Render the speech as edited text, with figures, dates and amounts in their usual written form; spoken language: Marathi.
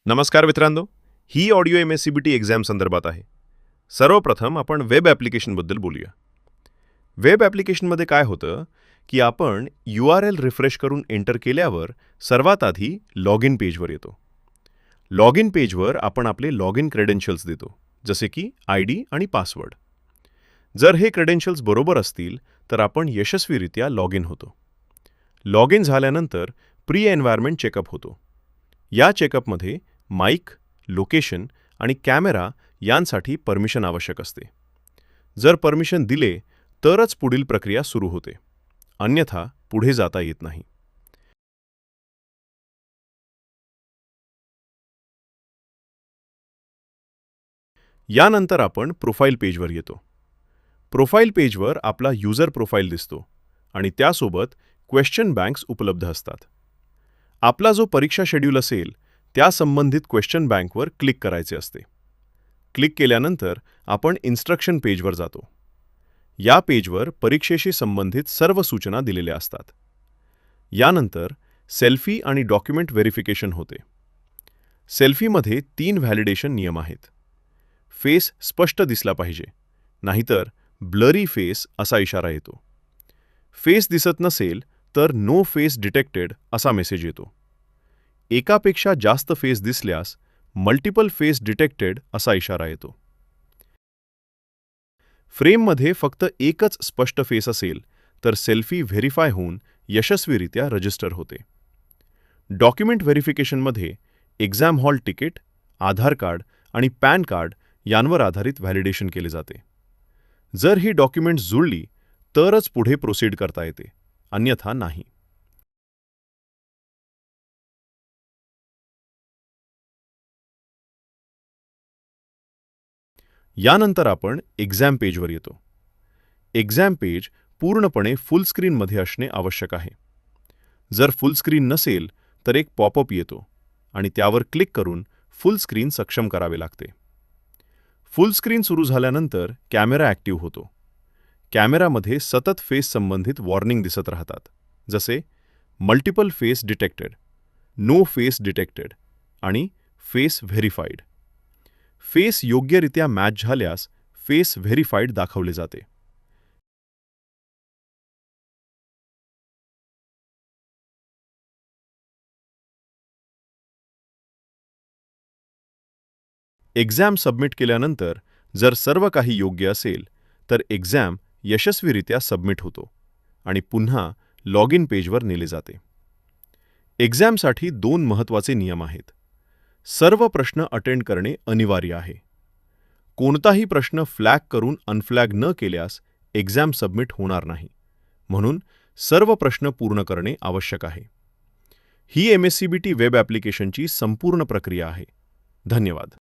नमस्कार मित्रांनो, ही ऑडिओ MSCBT एक्झाम संदर्भात आहे. सर्वप्रथम आपण वेब ॲप्लिकेशनबद्दल बोलूया. वेब ॲप्लिकेशनमध्ये काय होतं की आपण URL रिफ्रेश करून एंटर केल्यावर सर्वात आधी लॉग इन पेजवर येतो. लॉग इन पेजवर आपण आपले लॉग इन क्रेडेन्शियल्स देतो, जसे की ID आणि पासवर्ड. जर हे क्रेडेन्शियल्स बरोबर असतील तर आपण यशस्वीरित्या लॉग इन होतो. लॉग इन झाल्यानंतर प्री एन्व्हायरमेंट चेकअप होतो. या चेकअपमध्ये माईक, लोकेशन आणि कॅमेरा यांसाठी परमिशन आवश्यक असते. जर परमिशन दिले तरच पुढील प्रक्रिया सुरू होते, अन्यथा पुढे जाता येत नाही. यानंतर आपण प्रोफाईल पेजवर येतो. प्रोफाईल पेजवर आपला युजर प्रोफाईल दिसतो आणि त्यासोबत क्वेश्चन बँक्स उपलब्ध असतात. आपला जो परीक्षा शेड्यूल असेल त्या संबंधित क्वेश्चन बँकवर क्लिक करायचे असते. क्लिक केल्यानंतर आपण इन्स्ट्रक्शन पेजवर जातो. या पेजवर परीक्षेशी संबंधित सर्व सूचना दिलेल्या असतात. यानंतर सेल्फी आणि डॉक्युमेंट व्हेरिफिकेशन होते. सेल्फीमध्ये 3 व्हॅलिडेशन नियम आहेत. फेस स्पष्ट दिसला पाहिजे, नाहीतर ब्लरी फेस असा इशारा येतो. फेस दिसत नसेल तर नो फेस डिटेक्टेड असा मेसेज येतो. एकापेक्षा जास्त फेस दिसल्यास मल्टिपल फेस डिटेक्टेड असा इशारा येतो. फ्रेममध्ये फक्त एकच स्पष्ट फेस असेल तर सेल्फी व्हेरीफाय होऊन यशस्वीरित्या रजिस्टर होते. डॉक्युमेंट व्हेरिफिकेशनमध्ये एक्झाम हॉल तिकीट, आधार कार्ड आणि पॅन कार्ड यांवर आधारित व्हॅलिडेशन केले जाते. जर ही डॉक्युमेंट्स जुळली तरच पुढे प्रोसीड करता येते, अन्यथा नाही. यानंतर आपण एक्झाम पेजवर येतो. एक्झाम पेज पूर्णपणे फुल स्क्रीनमध्ये असणे आवश्यक आहे. जर फुल स्क्रीन नसेल तर एक पॉपअप येतो आणि त्यावर क्लिक करून फुल स्क्रीन सक्षम करावे लागते. फुल स्क्रीन सुरू झाल्यानंतर कॅमेरा ॲक्टिव्ह होतो. कॅमेरामध्ये सतत फेस संबंधित वॉर्निंग दिसत राहतात, जसे multiple face detected, no face detected आणि फेस व्हेरीफाईड. फेस योग्यरित्या मॅच झाल्यास फेस व्हेरीफाईड दाखवले जाते. एक्झाम सबमिट केल्यानंतर जर सर्व काही योग्य असेल तर एक्झाम यशस्वीरित्या सबमिट होतो आणि पुन्हा लॉग इन पेजवर नेले जाते. एक्झामसाठी 2 महत्त्वाचे नियम आहेत. सर्व प्रश्न अटेंड करणे अनिवार्य आहे. कोणताही प्रश्न फ्लॅग करून अनफ्लॅग न केल्यास एक्झाम सबमिट होणार नाही. म्हणून सर्व प्रश्न पूर्ण करणे आवश्यक आहे. ही MSCBT वेब ॲप्लिकेशनची संपूर्ण प्रक्रिया आहे. धन्यवाद.